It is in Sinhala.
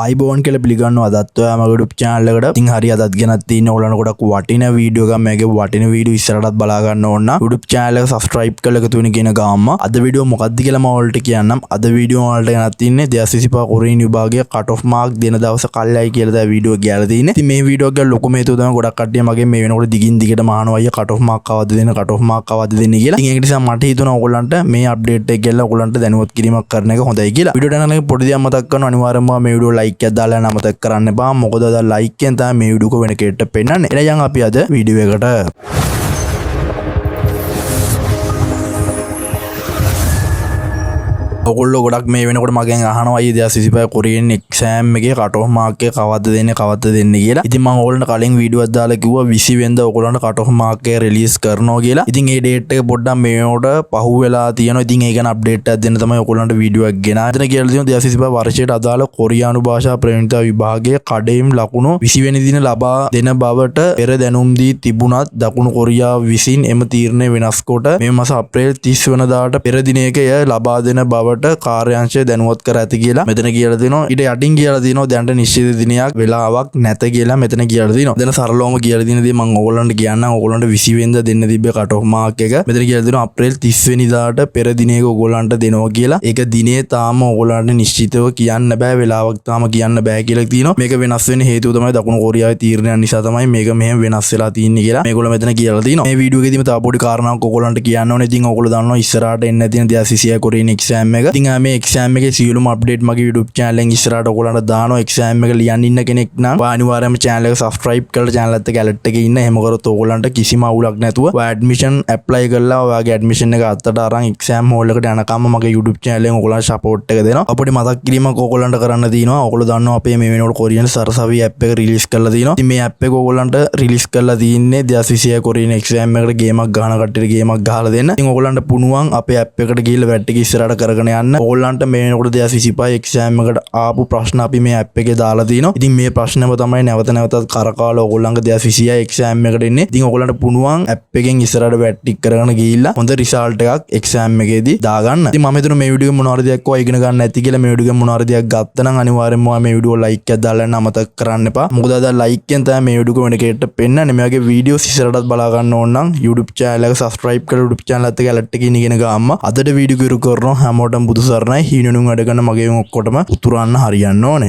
iBoන් කියලා පිළිගන්නවා අදත් ඔයා මගේ YouTube channel එකට. ඉතින් හරි අදත් ගෙනත් තියෙන ඕගොල්ලන්ට ගොඩක් වටින වීඩියෝ එකක් මේකේ වටින වීඩියෝ ඉස්සරහටත් බලා ගන්න ඕන නම් YouTube channel එක subscribe කරලා එකතු වෙන කියන ගාම්ම අද වීඩියෝ මොකක්ද කියලා මම ඔයාලට කියන්නම්. අද වීඩියෝ වලට ගෙනත් තින්නේ 2025 කොරියන් විභාගයේ cut off mark දෙන දවස කල්යයි කියලා දා වීඩියෝ ගියලා තියෙන්නේ. ඉතින් මේ වීඩියෝ එක ලොකු මේතුව තමයි ගොඩක් කට්ටිය මගේ මේ වෙනකොට දිගින් දිගටම අහනවා අයියා cut off mark කවද්ද දෙන්න cut off mark කවද්ද දෙන්නේ කියලා. ඉතින් ඒක නිසා මට හිතුණා ඕගොල්ලන්ට මේ අප්ඩේට් එක කියලා ඕගොල්ලන්ට දැනුවත් කිරීමක් කරන එක හොඳයි කියලා. වීඩියෝ එක නම් පොඩි දෙයක් මතක් කරනවා අනිවාර්යයෙන්ම මේ වීඩියෝ like එකක් දාලා යන්න මතක් කරන්න එපා. මොකද අද like එකෙන් තමයි මේ වීඩියෝ එක වෙන කෙනෙක්ට පෙන්නන්නේ. එහෙනම් අපි අද වීඩියෝ එකට ඔයගොල්ලෝ ගොඩක් මේ වෙනකොට මගෙන් අහනවා අයියා 2025 කොරියන් එක්සෑම් එකේ කට් ඔෆ් මාක් එක කවද්ද දෙන්නේ කියලා. ඉතින් මම ඕගොල්ලන්ට කලින් වීඩියෝ එකක් දාලා කිව්වා 20 වෙනිදා ඔයගොල්ලන්ට කට් ඔෆ් මාක් එක රිලීස් කරනවා කියලා. ඉතින් මේ ඩේට් එක පොඩ්ඩක් මේ වෙනකොට පහු වෙලා තියෙනවා. ඉතින් ඒ ගැන අප්ඩේට් එකක් දෙන්න තමයි ඔයගොල්ලන්ට වීඩියෝ එකක් ගෙනා. එතන කියලා තියෙනවා 2025 වර්ෂයට අදාළ කොරියානු භාෂා ප්‍රවීණතා විභාගයේ කඩේම් ලකුණු 20 වෙනි දින ලබා දෙන බවට පෙර දැනුම් දී තිබුණත් දකුණු කොරියාව විසින් එම තීරණය වෙනස් කොට මේ මාස අප්‍රේල් 30 වෙනිදාට පෙර දිනයක එය ලබා දෙන බවට කාර්යාංශය දැනුවත් කර ඇති කියලා මෙතන කියලා දෙනවා. ඊට යටින් කියලා දෙනවා දැනට නිශ්චිත දිනයක් වෙලාවක් නැත කියලා මෙතන කියලා දෙනවා. දැන් සරලවම කියලා දෙන දේ මම ඕගොල්ලන්ට කියන්නම්. ඕගොල්ලන්ට 20 වෙනිදා දෙන්න තිබ්බ කට් ඔෆ් මාක් එක මෙතන කියලා දෙනවා අප්‍රේල් 30 වෙනිදාට පෙර දිනයක ඕගොල්ලන්ට දෙනවා කියලා. ඒක දිනේ තාම ඕගොල්ලන්ට නිශ්චිතව කියන්න බෑ. වෙලාවක් තාම කියන්න බෑ කියලා තියෙනවා. මේක වෙනස් වෙන්න හේතුව තමයි දකුණු කොරියාවේ තීරණයක් නිසා තමයි මේක මෙහෙම වෙනස් වෙලා තියෙන්නේ කියලා මේගොල්ලෝ මෙතන කියලා තියෙනවා. මේ වීඩියෝ එකේදීම තව පොඩි කාරණාවක් ඕගොල්ලන්ට කියන්න ඕනේ. ඉතින් ඕගොල්ලෝ දන්නවා ඉස්සරහට එන්න තියෙන 2026 කොරියන් එක්සෑම් එක. ඉතින් මේ එක්සෑම් එකේ සියලුම අප්ඩේට් මගේ YouTube channel එකෙන් ඉස්සරහට ඔයගොල්ලන්ට දානවා. එක්සෑම් එක ලියන්න ඉන්න කෙනෙක් නම් අනිවාර්යයෙන්ම channel එක subscribe කරලා channel එකත් එක්ක alert එකේ ඉන්න. එහෙම කරොත් ඔයගොල්ලන්ට කිසිම අවුලක් නැතුව ඔය admission apply කරලා ඔයාගේ admission එක අත්තට අරන් exam hall එකට යනකම් මගේ YouTube channel එකෙන් ඔයගොල්ලන්ට support එක දෙනවා. අපිට මතක් කිරීමක් ඔයගොල්ලන්ට කරන්න තියෙනවා. ඔයගොල්ලෝ දන්නවා අපේ මේ වෙනකොට කොරියන් සරසවි app එක release කරලා තියෙනවා. ඉතින් මේ app එක ඔයගොල්ලන්ට release කරලා තියෙන්නේ 2026 කොරියන් exam එකට ගේමක් ගහන කට්ටියට ගේමක් ගහලා දෙන්න. ඉතින් ඔයගොල්ලන්ට පුළුවන් අපේ app එකට ගිහලා වැට් එක ඉස්සරහට කරගෙන යන්න. ඔයගොල්ලන්ට මේ වෙනකොට 2025 එක්සෑම් එකට ආපු ප්‍රශ්න අපි මේ ඇප් එකේ දාලා තිනවා. ඉතින් මේ ප්‍රශ්නම තමයි නැවත නැවතත් කරකාලා ඔයගොල්ලන්ගේ 2026 එක්සෑම් එකට එන්නේ. ඉතින් ඔයගොල්ලන්ට පුළුවන් ඇප් එකෙන් ඉස්සරහට වැට් ටික් කරගෙන ගිහිල්ලා හොඳ රිසල්ට් එකක් එක්සෑම් එකේදී දාගන්න. ඉතින් මම හිතනවා මේ වීඩියෝ එක මොනවාරි දෙයක් ඔය ඉගෙන ගන්න ඇති කියලා. මේ වීඩියෝ එක මොනවාරි දෙයක් ගත්තා නම් අනිවාර්යෙන්ම ඔයා මේ වීඩියෝ ලයික් එකක් දාලා යන්න අමතක කරන්න එපා. මොකද අද ලයික් එකෙන් තමයි මේ වීඩියෝ එක වෙන කෙනෙක්ට පෙන්නන්නේ. මේ වගේ වීඩියෝස් ඉස්සරහටත් බලා ගන්න ඕන නම් YouTube channel එක subscribe කරලා YouTube channel එකත් එක්ක alert එකේ ඉගෙන ගාම්ම. අදට වීඩියෝ එක ඉවර කරනවා. හැමෝටම බුදු සරණයි. හීනෙනුම් වැඩ කරන මගේ ඔක්කොටම උතුරන්න හරියන්න ඕනේ.